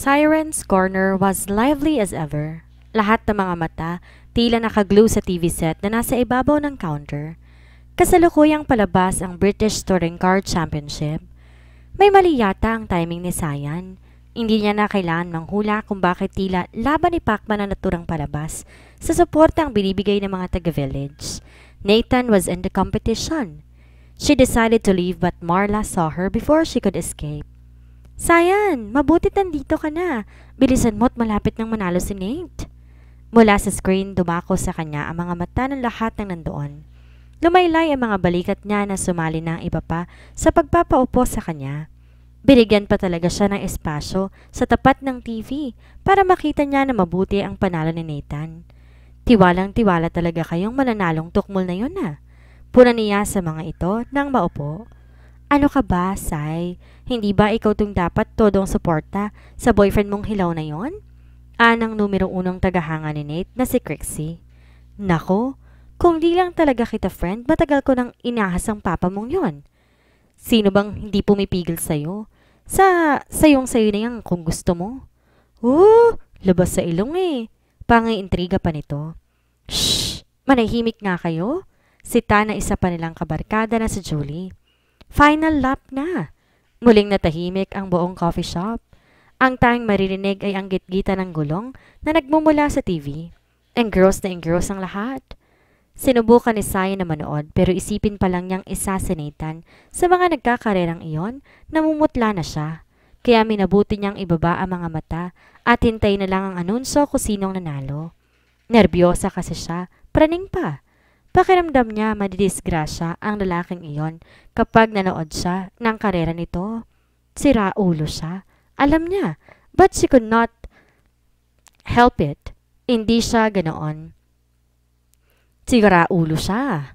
Siren's Corner was lively as ever. Lahat ng mga mata tila nakaglue sa TV set na nasa ibabaw ng counter. Kasalukuyang palabas ang British Touring Car Championship. May mali yata ang timing ni Sayan. Hindi niya na kailangan manghula kung bakit tila laban ni Pacman ang naturang palabas sa suporta ang binibigay ng mga taga-village. Nathan was in the competition. She decided to leave but Marla saw her before she could escape. Sayan, mabutit nandito ka na. Bilisan mo't malapit nang manalo si Nate. Mula sa screen, dumako sa kanya ang mga mata ng lahat ng nandoon. Lumaylay ang mga balikat niya na sumali na ang iba pa sa pagpapaupo sa kanya. Binigyan pa talaga siya ng espasyo sa tapat ng TV para makita niya na mabuti ang panalo ni Nathan. Tiwalang-tiwala talaga kayong mananalong tukmol na yun na. Puna niya sa mga ito nang maupo. Ano ka ba, Sai? Hindi ba ikaw tong dapat todong suporta sa boyfriend mong hilaw na yon? Anang numero unong tagahanga ni Nate na si Crixie. Nako, kung di lang talaga kita friend, matagal ko nang inahas ang papa mong yon. Sino bang hindi pumipigil sa'yo? Sayong-sayo na yan kung gusto mo. Labas sa ilong eh. Pangiintriga pa nito. Shh! Manahimik nga kayo. Sita na isa pa nilang kabarkada na si Julie. Final lap na. Muling natahimik ang buong coffee shop. Ang tanging maririnig ay ang gitgita ng gulong na nagmumula sa TV. Engross na engross ang lahat. Sinubukan ni Sai na manood pero isipin pa lang niyang isa si Nathan sa mga nagkakarerang iyon, namumutla na siya. Kaya minabuti niyang ibaba ang mga mata at hintay na lang ang anunsyo kung sinong nanalo. Nerbiyosa kasi siya, praning pa. Pakiramdam niya madidisgrasya ang lalaking iyon kapag nanood siya ng karera nito. Sira ulo siya. Alam niya, but she could not help it. Hindi siya ganoon. Sira ulo siya.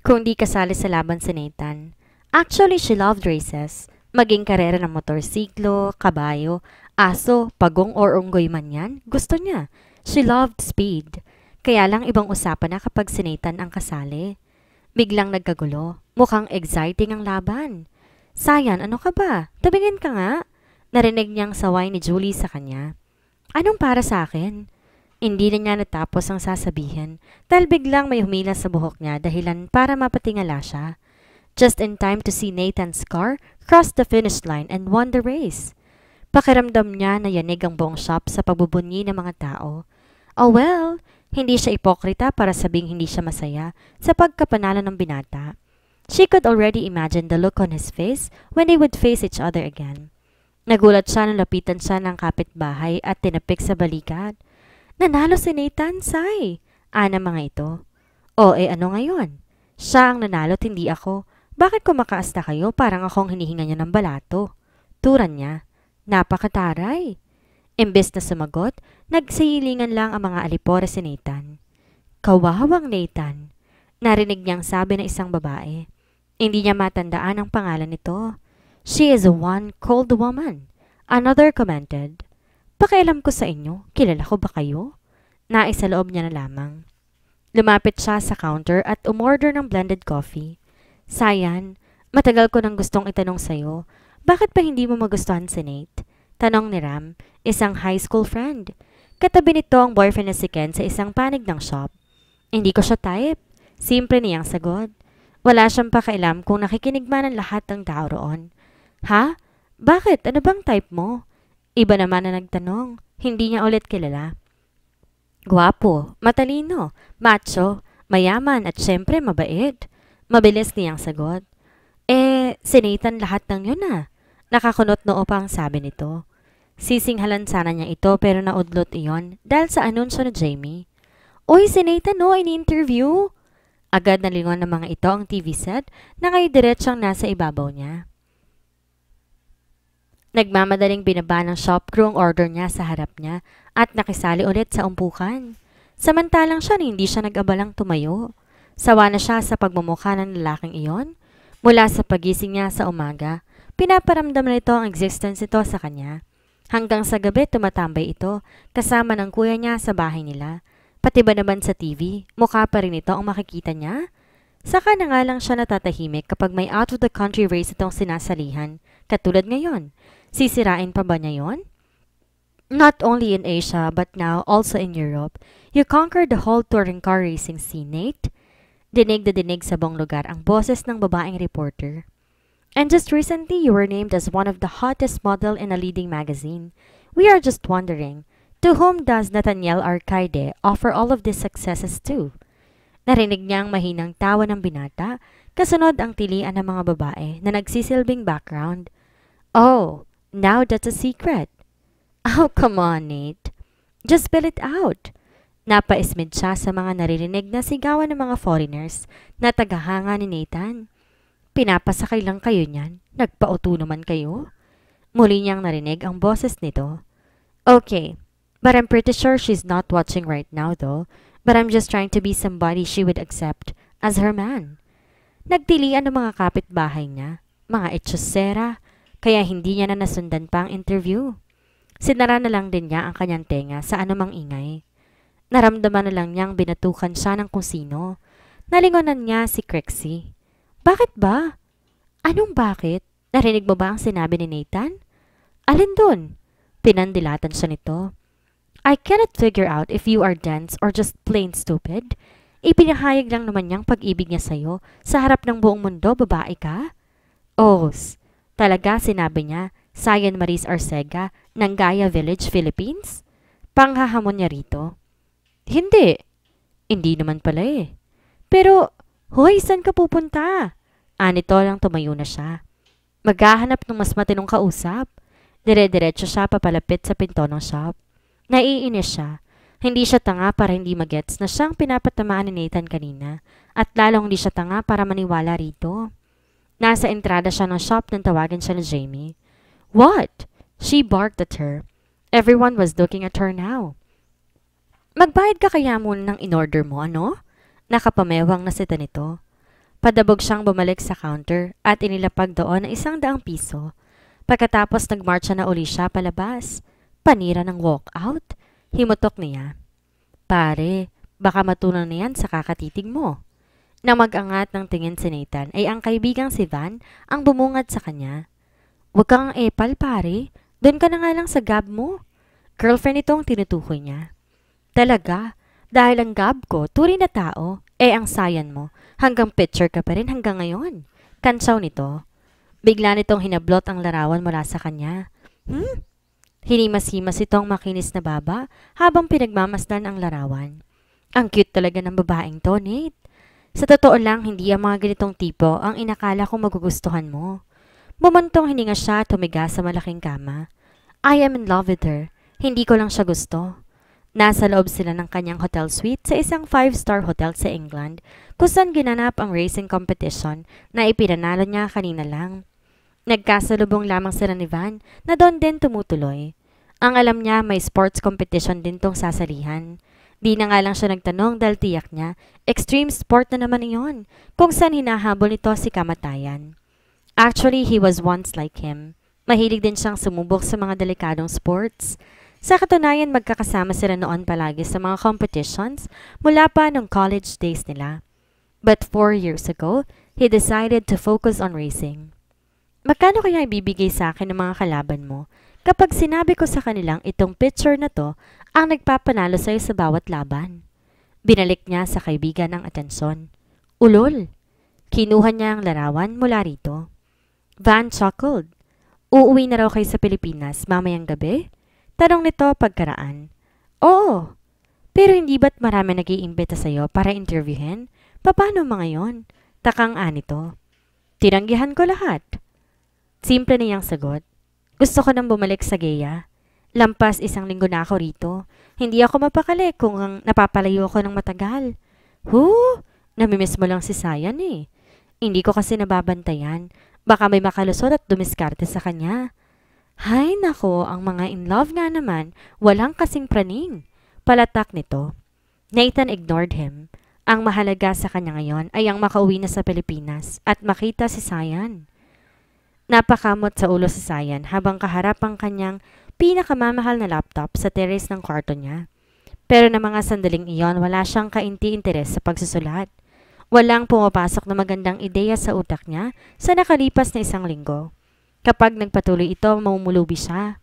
Kung di kasali sa laban si Nathan. Actually, she loved races. Maging karera ng motorsiklo, kabayo, aso, pagong or unggoy man yan, gusto niya. She loved speed. Kaya lang ibang usapan na kapag si Nathan ang kasali. Biglang nagkagulo. Mukhang exciting ang laban. Sayan, ano ka ba? Tabingin ka nga. Narinig niyang saway ni Julie sa kanya. Anong para sa akin? Hindi na niya natapos ang sasabihin dahil biglang may humila sa buhok niya dahilan para mapatingala siya. Just in time to see Nathan's car cross the finish line and won the race. Pakiramdam niya na yanig ang buong shop sa pagbubunyi ng mga tao. Oh well, hindi siya ipokrita para sabing hindi siya masaya sa pagkapanalo ng binata. She could already imagine the look on his face when they would face each other again. Nagulat siya nang lapitan siya ng kapitbahay at tinapik sa balikat. Nanalo si Nathan, Sai. Ana mga ito. Ano ngayon? Siya ang nanalo't hindi ako. Bakit kumakaasta kayo parang akong hinihinga niya ng balato? Turan niya. Napakataray. Imbes na sumagot, nagsihilingan lang ang mga alipore si Nathan. Kawawang Nathan. Narinig niyang sabi ng isang babae. Hindi niya matandaan ang pangalan nito. She is a one cold woman. Another commented. Pakialam ko sa inyo, kilala ko ba kayo? Naisa loob niya na lamang. Lumapit siya sa counter at umorder ng blended coffee. Sayan, matagal ko nang gustong itanong sa'yo, bakit pa hindi mo magustuhan si Nate? Tanong ni Ram, isang high school friend. Katabi nito ang boyfriend na si Ken sa isang panig ng shop. Hindi ko siya type. Simple niyang sagot. Wala siyang pakialam kung nakikinig man ang lahat ng tao roon. Ha? Bakit? Ano bang type mo? Iba naman na nagtanong. Hindi niya ulit kilala. Guwapo, matalino, macho, mayaman at syempre mabait. Mabilis niyang sagot. Si Nathan lahat ng yun ah. Nakakunot noo pa ang sabi nito. Sisinghalan sana niya ito pero naudlot iyon dahil sa anunsyo ni Jamie. Uy, si Nathan no, in-interview. Agad nalingon ng mga ito ang TV set na ngayon diretsyang nasa ibabaw niya. Nagmamadaling binaba ng shop crew ang order niya sa harap niya at nakisali ulit sa umpukan. Samantalang siya hindi siya nag-abalang tumayo. Sawa na siya sa pagmumukha ng lalaking iyon. Mula sa pagising niya sa umaga, pinaparamdam na ito ang existence ito sa kanya. Hanggang sa gabi tumatambay ito kasama ng kuya niya sa bahay nila. Pati ba naman sa TV, mukha pa rin ito ang makikita niya? Saka na nga lang siya natatahimik kapag may out of the country race itong sinasalihan, katulad ngayon. Sisirain pa ba niya yon? Not only in Asia but now also in Europe, you conquered the whole touring car racing scene, Nate. Dinig na dinig sa buong lugar ang boses ng babaeng reporter. And just recently, you were named as one of the hottest model in a leading magazine. We are just wondering, to whom does Nathaniel Arcade offer all of these successes to? Narinig niyang mahinang tawa ng binata, kasunod ang tilian ng mga babae na nagsisilbing background. Oh, now that's a secret. Oh, come on, Nate. Just spill it out. Napaismid siya sa mga naririnig na sigawan ng mga foreigners na tagahanga ni Nathan. Pinapasakay lang kayo niyan. Nagpauto naman kayo. Muli niyang narinig ang boses nito. Okay, but I'm pretty sure she's not watching right now though. But I'm just trying to be somebody she would accept as her man. Nagtilian ng mga kapitbahay niya, mga etsyosera, kaya hindi niya na nasundan pa ang interview. Sinara na lang din niya ang kanyang tenga sa anumang ingay. Naramdaman na lang niyang binatukan siya ng kung sino. Nalingonan niya si Crixie. Bakit ba? Anong bakit? Narinig mo ba ang sinabi ni Nathan? Alin dun? Pinandilatan siya nito. I cannot figure out if you are dense or just plain stupid. Ipinahayag lang naman niyang pag-ibig niya sa'yo sa harap ng buong mundo, babae ka? Oh, talaga sinabi niya, Sayan Maris Arcega ng Gaya Village, Philippines? Panghahamon niya rito. Hindi. Hindi naman pala eh. Pero, hoy, saan ka pupunta? Anito lang tumayo na siya. Maghahanap ng mas matinong kausap. Dire-diretso siya papalapit sa pinto ng shop. Naiinis siya. Hindi siya tanga para hindi magets na siyang pinapatamaan ni Nathan kanina at lalong hindi siya tanga para maniwala rito. Nasa entrada siya ng shop nang tawagan siya ni Jamie. What? She barked at her. Everyone was looking at her now. Magbayad ka kaya muna ng in-order mo, ano? Nakapamewang na sita nito. Padabog siyang bumalik sa counter at inilapag doon ang 100 piso. Pagkatapos nagmarcha na uli siya palabas. Panira ng walkout. Himutok niya. Pare, baka matunan na yan sa kakatitig mo. Nang mag-angat ng tingin si Nathan ay ang kaibigang si Van ang bumungad sa kanya. Huwag kang epal, pare. Doon ka na nga lang sa gab mo. Girlfriend itong tinutukoy niya. Talaga, dahil ang gab ko, turi na tao, ang sayan mo, hanggang picture ka pa rin hanggang ngayon. Kansaw nito. Bigla nitong hinablot ang larawan mula sa kanya. Hinimas-himas itong makinis na baba habang pinagmamasdan ang larawan. Ang cute talaga ng babaeng to, Nate. Sa totoo lang, hindi ang mga ganitong tipo ang inakala kong magugustuhan mo. Bumantong hininga siya at tumiga sa malaking kama. I am in love with her. Hindi ko lang siya gusto. Nasa loob sila ng kanyang hotel suite sa isang 5-star hotel sa England kung saan ginanap ang racing competition na ipinanalo niya kanina lang. Nagkasalubong lamang sila ni Van na doon din tumutuloy. Ang alam niya may sports competition din tong sasalihan. Di na nga lang siya nagtanong dahil tiyak niya, extreme sport na naman iyon kung saan hinahabol nito si kamatayan. Actually, he was once like him. Mahilig din siyang sumubok sa mga delikadong sports. Sa katunayan, magkakasama sila noon palagi sa mga competitions mula pa nung college days nila. But 4 years ago, he decided to focus on racing. Magkano kaya ibibigay sa akin ng mga kalaban mo kapag sinabi ko sa kanilang itong picture na to ang nagpapanalo sa'yo sa bawat laban? Binalik niya sa kaibigan ang atensyon. Ulol! Kinuha niya ang larawan mula rito. Van chuckled. Uuwi na raw kayo sa Pilipinas mamayang gabi? Tanong nito pagkaraan. Oo. Pero hindi ba't marami nag-iimbita sa'yo para interviewin? Paano mga yon? Takang anito. Tiranggihan ko lahat. Simple niyang sagot. Gusto ko nang bumalik sa Gaya. Lampas 1 linggo na ako rito. Hindi ako mapakali kung napapalayo ako ng matagal. Namimiss mo lang si Sayan eh. Hindi ko kasi nababantayan. Baka may makalusot at dumiskarte sa kanya. Hay nako, ang mga in love nga naman, walang kasing praning. Palatak nito. Nathan ignored him. Ang mahalaga sa kanya ngayon ay ang makauwi na sa Pilipinas at makita si Sayan. Napakamot sa ulo si Sayan habang kaharap ang kanyang pinakamamahal na laptop sa terrace ng kwarto niya. Pero na mga sandaling iyon, wala siyang kainti-interes sa pagsusulat. Walang pumapasok na magandang ideya sa utak niya sa nakalipas na 1 linggo. Kapag nagpatuloy ito, mamumulubi siya.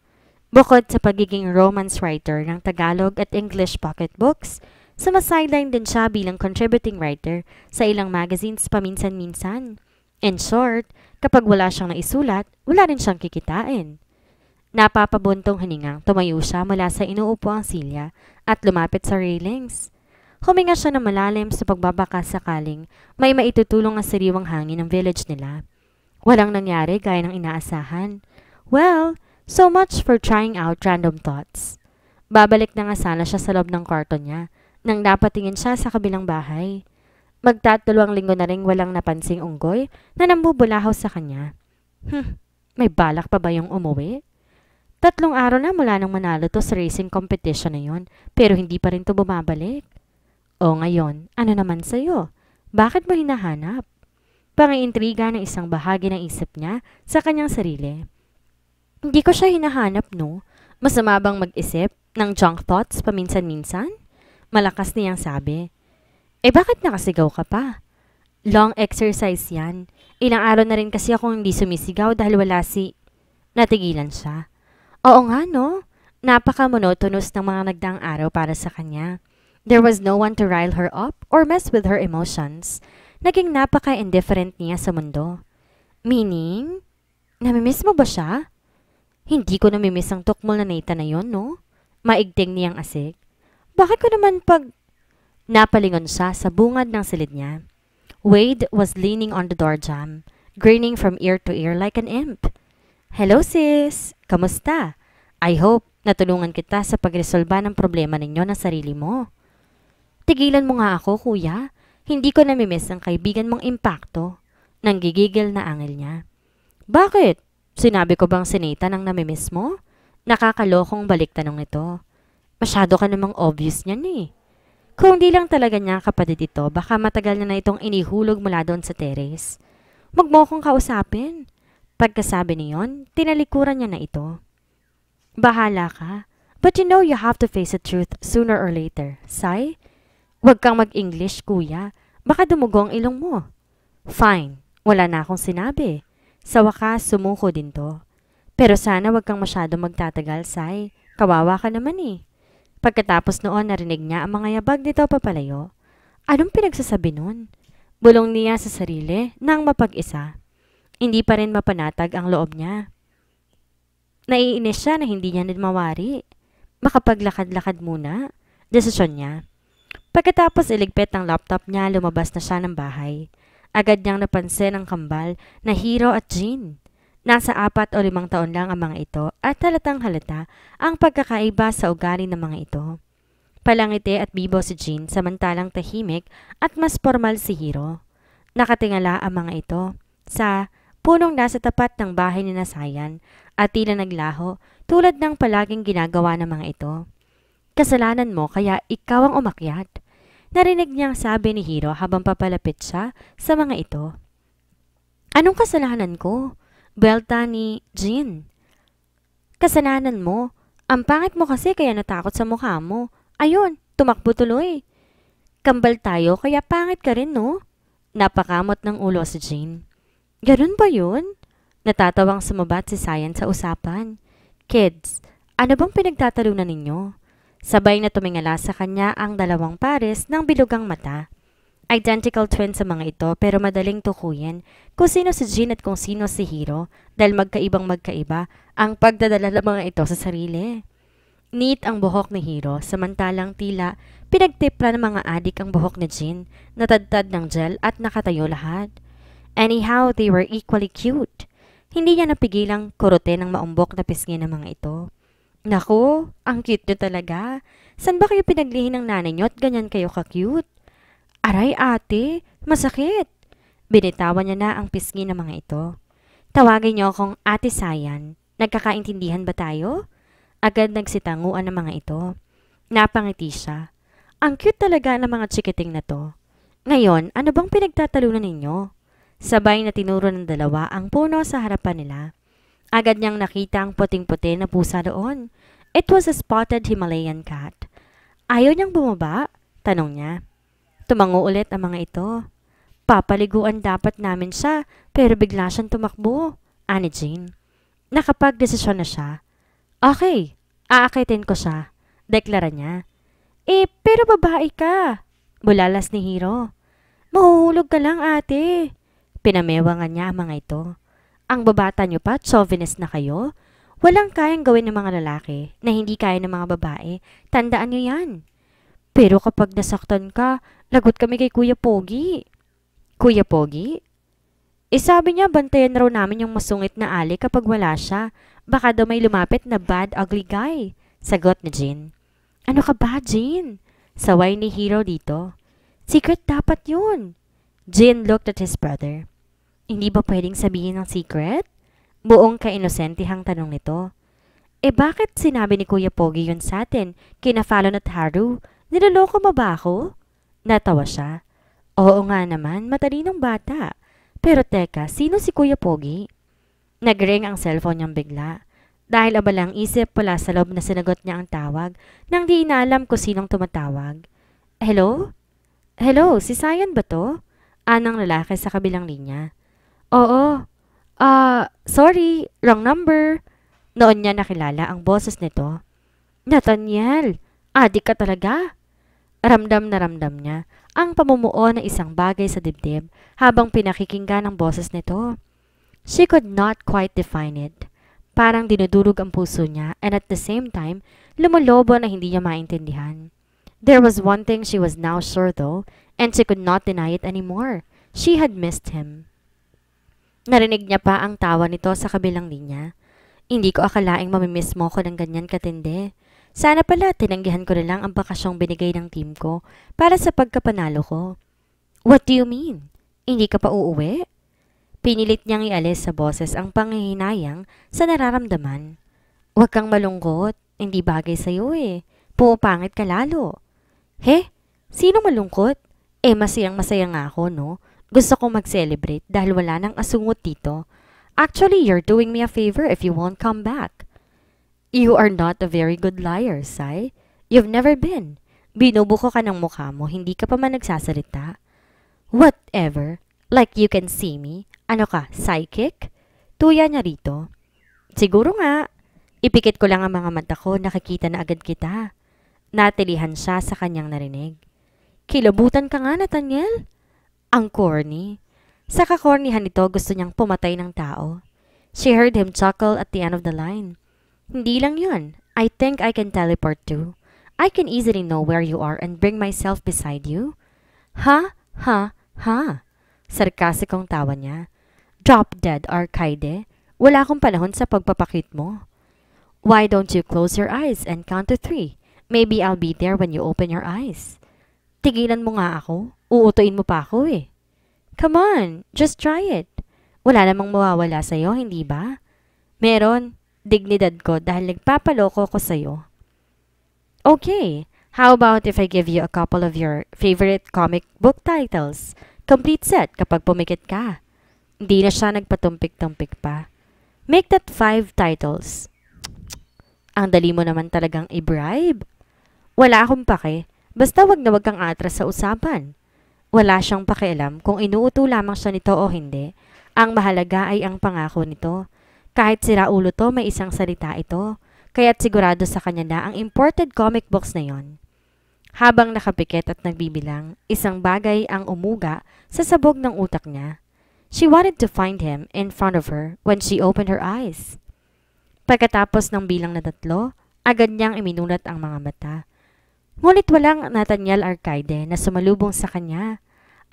Bukod sa pagiging romance writer ng Tagalog at English pocketbooks, sumasideline din siya bilang contributing writer sa ilang magazines paminsan-minsan. In short, kapag wala siyang naisulat, wala rin siyang kikitain. Napapabuntong hiningang tumayo siya mula sa inuupo ang silya at lumapit sa railings. Huminga siya ng malalim sa pagbabaka sakaling may maitutulong ang sariwang hangin ng village nila. Walang nangyari gaya ng inaasahan. Well, so much for trying out random thoughts. Babalik na nga sana siya sa loob ng kwarto niya nang napatingin siya sa kabilang bahay. Magtatulawang linggo na rin walang napansing unggoy na nambubulahaw sa kanya. May balak pa ba yung umuwi? 3 araw na mula nang manalo to sa racing competition na yon, pero hindi pa rin to bumabalik. O ngayon, ano naman sa'yo? Bakit mo hinahanap? Pangiintriga ng isang bahagi ng isip niya sa kanyang sarili. Hindi ko siya hinahanap, no? Masama bang mag-isip ng junk thoughts paminsan-minsan? Malakas niyang sabi. Bakit nakasigaw ka pa? Long exercise yan. Ilang araw na rin kasi akong hindi sumisigaw dahil wala si... Natigilan siya. Oo nga, no? Napaka-monotonous ng mga nagdaang araw para sa kanya. There was no one to rile her up or mess with her emotions. Naging napaka-indifferent niya sa mundo. Meaning, namimiss mo ba siya? Hindi ko namimiss ang tukmol na Nathan na yon, no? Maigting niyang asik. Bakit ko naman pag... Napalingon siya sa bungad ng silid niya. Wade was leaning on the door jamb, grinning from ear to ear like an imp. Hello sis! Kamusta? I hope natulungan kita sa pagresolba ng problema ninyo na sarili mo. Tigilan mo nga ako, kuya. Hindi ko namimiss ang kaibigan mong impacto. Nanggigigil na angil niya. Bakit? Sinabi ko bang si Nathan ang namimiss mo? Nakakalokong balik tanong ito. Masyado ka namang obvious niyan eh. Kung di lang talaga niya kapatid ito, baka matagal na itong inihulog mula doon sa terrace. Huwag mo akong kausapin. Pagkasabi niyon, tinalikuran niya na ito. Bahala ka. But you know you have to face the truth sooner or later. Sai? Huwag kang mag-English, kuya. Baka dumugo ang ilong mo. Fine. Wala na akong sinabi. Sa wakas, sumuko din to. Pero sana wag kang masyado magtatagal, Sai. Kawawa ka naman eh. Pagkatapos noon, narinig niya ang mga yabag nito papalayo. Anong pinagsasabi nun? Bulong niya sa sarili nang mapag-isa. Hindi pa rin mapanatag ang loob niya. Naiinis siya na hindi niya mawari. Makapaglakad-lakad muna. Desisyon niya. Pagkatapos iligpit ang laptop niya, lumabas na siya ng bahay. Agad niyang napansin ang kambal na Hiro at Jean. Nasa 4 o 5 taon lang ang mga ito at halatang halata ang pagkakaiba sa ugali ng mga ito. Palangiti at bibo si Jean samantalang tahimik at mas formal si Hiro. Nakatingala ang mga ito sa punong nasa tapat ng bahay ni Nasayan at tila naglaho tulad ng palaging ginagawa ng mga ito. Kasalanan mo kaya ikaw ang umakyat. Narinig niyang sabi ni Hiro habang papalapit siya sa mga ito. Anong kasalanan ko? Belta ni Jean. Kasalanan mo. Ang pangit mo kasi kaya natakot sa mukha mo. Ayun, tumakbo tuloy. Kambal tayo kaya pangit ka rin, no? Napakamot ng ulo si Jean. Ganun ba yun? Natatawang sumabat si Sayan sa usapan. Kids, ano bang pinagtatalunan ninyo? Sabay na tumingala sa kanya ang 2 pares ng bilugang mata. Identical twins sa mga ito pero madaling tukuyin kung sino si Jean at kung sino si Hiro dahil magkaiba ang pagdadala ng mga ito sa sarili. Neat ang buhok ni Hiro samantalang tila pinagtipla ng mga adik ang buhok ni Jean, natadtad ng gel at nakatayo lahat. Anyhow, they were equally cute. Hindi niya napigilang kurutin ang maumbok na pisngi ng mga ito. Naku, ang cute nyo talaga. San ba kayo pinaglihin ng nanay nyo at ganyan kayo ka-cute? Aray ate, masakit. Binitawan niya na ang pisngi ng mga ito. Tawagin niyo akong Ate Sayan. Nagkakaintindihan ba tayo? Agad nagsitanguan ng mga ito. Napangiti siya. Ang cute talaga ng mga chikiting na to. Ngayon, ano bang pinagtatalunan ninyo? Sabay na tinuro ng 2 ang puno sa harapan nila. Agad niyang nakita ang puting-puti na pusa doon. It was a spotted Himalayan cat. Ayaw niyang bumaba? Tanong niya. Tumango ulit ang mga ito. Papaliguan dapat namin siya pero bigla siyang tumakbo. Ani Jean. Nakapag-desisyon na siya. Okay, aakitin ko siya, deklara niya. Pero babae ka, bulalas ni Hiro. Mahuhulog ka lang ate. Pinamewangan niya ang mga ito. Ang babata niyo pa, chauvinist na kayo? Walang kayang gawin ng mga lalaki na hindi kaya ng mga babae. Tandaan niyo yan. Pero kapag nasaktan ka, lagot kami kay Kuya Pogi. Kuya Pogi? Sabi niya bantayan raw namin yung masungit na ali kapag wala siya. Baka daw may lumapit na bad ugly guy. Sagot ni Jin. Ano ka ba, Jin? Saway ni Hiro dito. Secret dapat yun. Jin looked at his brother. Hindi ba pwedeng sabihin ng secret? Buong kainosentihang tanong nito. Bakit sinabi ni Kuya Pogi yun sa atin, kina Fallon at Haru? Niloloko mo ba ako? Natawa siya. Oo nga naman, matalinong bata. Pero teka, sino si Kuya Pogi? Nag-ring ang cellphone niyang bigla. Dahil abalang isip pala sa loob na sinagot niya ang tawag nang di inaalam kung sinong tumatawag. Hello? Hello, si Sayan ba to? Anang lalaki sa kabilang linya. Oo. Sorry, wrong number. Noon niya nakilala ang boses nito. Nathaniel, adik ka talaga? Ramdam na ramdam niya ang pamumuo ng isang bagay sa dibdib habang pinakikinggan ang boses nito. She could not quite define it. Parang dinudurog ang puso niya and at the same time, lumulobo na hindi niya maintindihan. There was one thing she was now sure though, and she could not deny it anymore. She had missed him. Narinig niya pa ang tawa nito sa kabilang linya. Hindi ko akalaing mamimiss mo ko ng ganyan katindi. Sana pala tinanggihan ko na lang ang bakasyong binigay ng team ko para sa pagkapanalo ko. What do you mean? Hindi ka pa uuwi? Pinilit niyang ialis sa boses ang panghihinayang sa nararamdaman. Huwag kang malungkot, hindi bagay sa'yo eh. Pumapangit ka lalo. He? Sino malungkot? Masayang masaya nga ako, no? Gusto kong mag-celebrate dahil wala nang asungot dito. Actually, you're doing me a favor if you won't come back. You are not a very good liar, Sai. You've never been. Binubuko ka ng mukha mo, hindi ka pa man nagsasalita. Whatever. Like you can see me. Ano ka, psychic? Tuya niya rito. Siguro nga. Ipikit ko lang ang mga mata ko, nakikita na agad kita. Natilihan siya sa kanyang narinig. Kilabutan ka nga, Nathaniel. Ang corny. Sa kakornihan nito, gusto niyang pumatay ng tao. She heard him chuckle at the end of the line. Hindi lang yun. I think I can teleport too. I can easily know where you are and bring myself beside you. Ha? Ha? Ha? Sarkasikong tawa niya. Drop dead, Arcade. Wala akong panahon sa pagpapakit mo. Why don't you close your eyes and count to 3? Maybe I'll be there when you open your eyes. Tigilan mo nga ako. Uutuin mo pa ako eh. Come on, just try it. Wala namang mawawala sa'yo, hindi ba? Meron. Dignidad ko dahil nagpapaloko ko sa'yo. Okay, how about if I give you a couple of your favorite comic book titles? Complete set kapag pumikit ka. Hindi na siya nagpatumpik-tumpik pa. Make that 5 titles. Ang dali mo naman talagang i-bribe. Wala akong pake. Basta wag na wag kang atras sa usapan. Wala siyang pakialam kung inuuto lamang siya nito o hindi. Ang mahalaga ay ang pangako nito. Kahit sira ulo to, may isang salita ito. Kaya't sigurado sa kanya na ang imported comic books na yon. Habang nakapikit at nagbibilang, isang bagay ang umuga sa sabog ng utak niya. She wanted to find him in front of her when she opened her eyes. Pagkatapos ng bilang na 3, agad niyang iminulat ang mga mata. Ngunit walang Nathaniel Arcade na sumalubong sa kanya.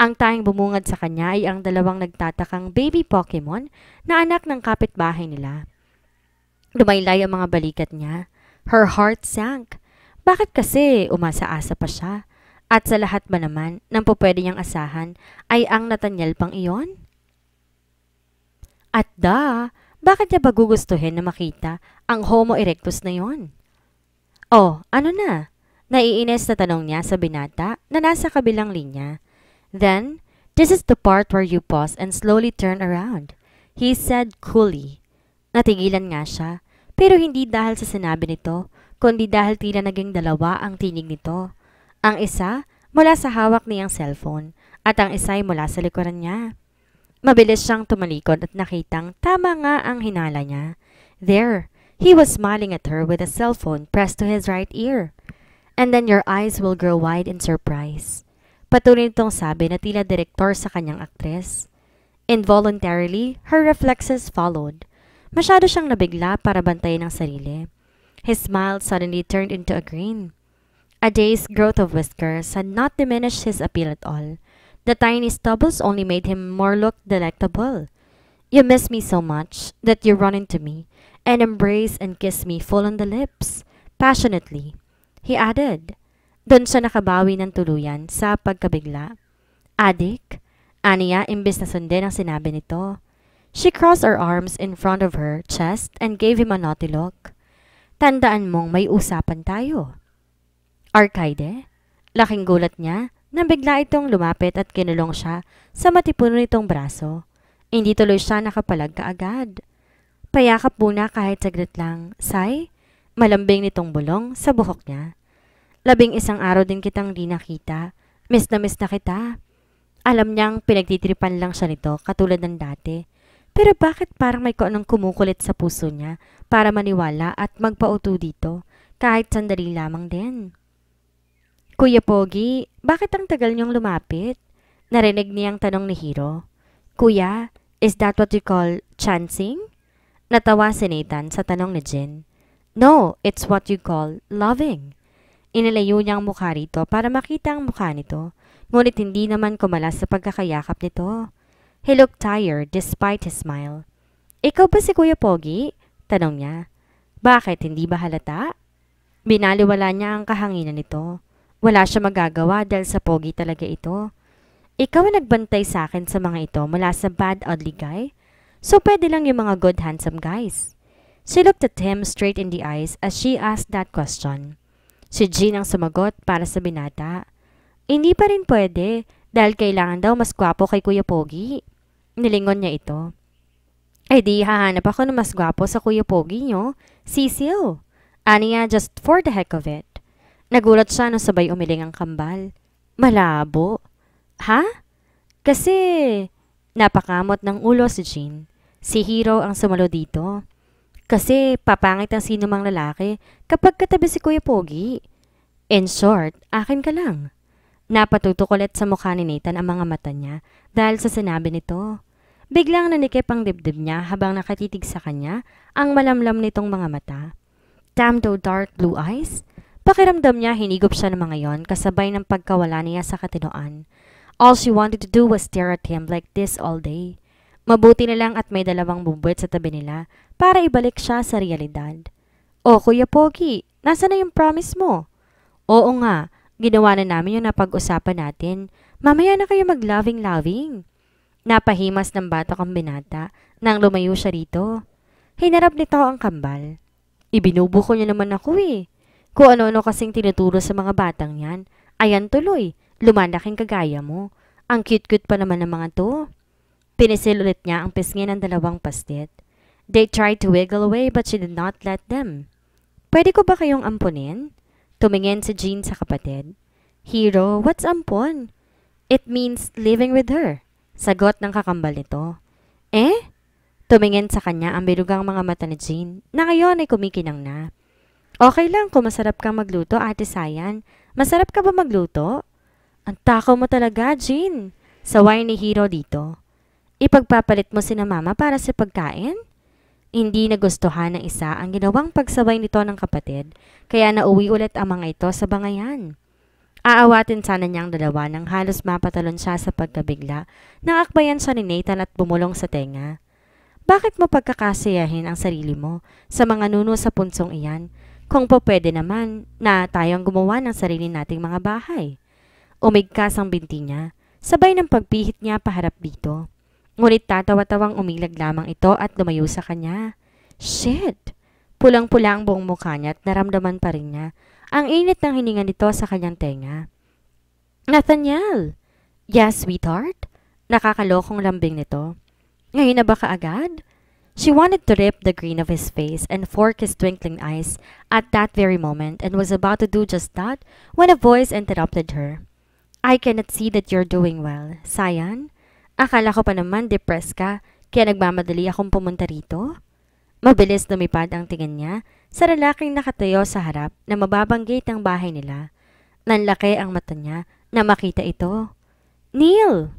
Ang tanging bumungad sa kanya ay ang 2 nagtatakang baby Pokemon na anak ng kapitbahay nila. Lumaylay ang mga balikat niya. Her heart sank. Bakit kasi umasa-asa pa siya? At sa lahat ba naman ng pupwede niyang asahan ay ang Nathaniel pang iyon? At bakit niya ba gugustuhin na makita ang Homo erectus na yon? Oh, ano na? Naiinis na tanong niya sa binata na nasa kabilang linya. Then, this is the part where you pause and slowly turn around, he said coolly. Natigilan nga siya, pero hindi dahil sa sinabi nito, kundi dahil tila naging 2 ang tinig nito. Ang isa mula sa hawak niyang cellphone at ang isa ay mula sa likuran niya. Mabilis siyang tumalikod at nakitang tama nga ang hinala niya. There, he was smiling at her with a cell phone pressed to his right ear. And then your eyes will grow wide in surprise. Patuloy nitong sabi na tila direktor sa kanyang aktres. Involuntarily, her reflexes followed. Masyado siyang nabigla para bantayan ang sarili. His smile suddenly turned into a grin. A day's growth of whiskers had not diminished his appeal at all. The tiny stubbles only made him more look delectable. You miss me so much that you run into me and embrace and kiss me full on the lips, passionately. He added. Doon siya nakabawi ng tuluyan sa pagkabigla. Adik? Aniya imbes na sundin ang sinabi nito. She crossed her arms in front of her chest and gave him a naughty look. Tandaan mong may usapan tayo. Arcade? Laking gulat niya nang bigla itong lumapit at kinulong siya sa matipuno nitong braso. Hindi tuloy siya nakapalag kaagad. Payakap muna kahit saglit lang. Say, malambing nitong bulong sa buhok niya. 11 araw din kitang di nakita. Miss na kita. Alam niyang pinagtitripan lang siya nito katulad ng dati. Pero bakit parang may anong kumukulit sa puso niya para maniwala at magpauto dito kahit sandali lamang din? Kuya Pogi, bakit ang tagal niyong lumapit? Narinig niyang tanong ni Hiro. Kuya, is that what you call chancing? Natawa si Nathan sa tanong ni Jin. No, it's what you call loving. Inilayo niyang mukha rito para makita ang mukha nito, ngunit hindi naman kumalas sa pagkakayakap nito. He looked tired despite his smile. Ikaw ba si Kuya Pogi? Tanong niya. Bakit, hindi ba halata? Binaliwala niya ang kahanginan nito. Wala siya magagawa dahil sa Pogi talaga ito. Ikaw ang nagbantay sa akin sa mga ito mula sa bad ugly guy? So pwede lang yung mga good handsome guys. She looked at him straight in the eyes as she asked that question. Si Jean ang sumagot para sa binata. Hindi pa rin pwede dahil kailangan daw mas gwapo kay Kuya Pogi. Nilingon niya ito. Eh di hahanap ako ng mas gwapo sa Kuya Pogi nyo, Cecil. Aniya just for the heck of it. Nagulat siya nung sabay umiling ang kambal. Malabo. Ha? Kasi napakamot ng ulo si Jean. Si Hiro ang sumalo dito. Kasi papangit ang sino mang lalaki kapag katabi si Kuya Pogi. In short, akin ka lang. Napatutok ulit sa mukha ni Nathan ang mga mata niya dahil sa sinabi nito. Biglang nanikip ang dibdib niya habang nakatitig sa kanya ang malamlam nitong mga mata. Damn those dark blue eyes. Pakiramdam niya hinigop siya ng mga yon kasabay ng pagkawala niya sa katinoan. All she wanted to do was stare at him like this all day. Mabuti na lang at may dalawang bubwet sa tabi nila para ibalik siya sa realidad. O Kuya Pogi, nasa na yung promise mo? Oo nga. Ginawa na namin yung napag-usapan natin. Mamaya na kayo mag-loving-loving. Napahimas ng batok ang binata nang lumayo siya rito. Hinarap nito ang kambal. Ibinubuko niya naman ako eh. Kung ano-ano kasing tinuturo sa mga batang yan. Ayan tuloy, lumalaking kagaya mo. Ang cute-cute pa naman ng mga to. Pinisil ulit niya ang pisngi ng dalawang pastit. They tried to wiggle away but she did not let them. Pwede ko ba kayong ampunin? Tumingin si Jean sa kapatid. Hiro, what's ampon? It means living with her. Sagot ng kakambal nito. Eh? Tumingin sa kanya ang bilugang mga mata ni Jean na ngayon ay kumikinang na. Okay lang kung masarap kang magluto, Ate Sayan. Masarap ka ba magluto? Ang takaw mo talaga, Jean. Saway ni Hiro dito. Ipagpapalit mo sina mama para sa pagkain? Hindi nagustuhan ng isa ang ginawang pagsabay nito ng kapatid, kaya nauwi ulit ang mga ito sa bangayan. Aawatin sana niyang dalawa nang halos mapatalon siya sa pagkabigla nang akbayan siya ni Nathan at bumulong sa tenga. Bakit mo pagkakasiyahin ang sarili mo sa mga nuno sa punsong iyan kung po pwede naman na tayong gumawa ng sarili nating mga bahay? Umigkas ang binti niya, sabay ng pagpihit niya paharap dito. Ngunit tatawa-tawang umilag lamang ito at lumayo sa kanya. Shit! Pulang-pula ang buong mukha niya at naramdaman pa rin niya ang init ng hininga nito sa kanyang tenga. Nathaniel! Yes, sweetheart? Nakakalokong lambing nito. Ngayon na ba kaagad? She wanted to rip the green of his face and fork his twinkling eyes at that very moment and was about to do just that when a voice interrupted her. I cannot see that you're doing well, Sayan. Akala ko pa naman depressed ka, kaya nagmamadali akong pumunta rito. Mabilis lumipad ang tingin niya sa lalaking nakatayo sa harap na mababang gate ng bahay nila. Nanlaki ang mata niya na makita ito. Neil!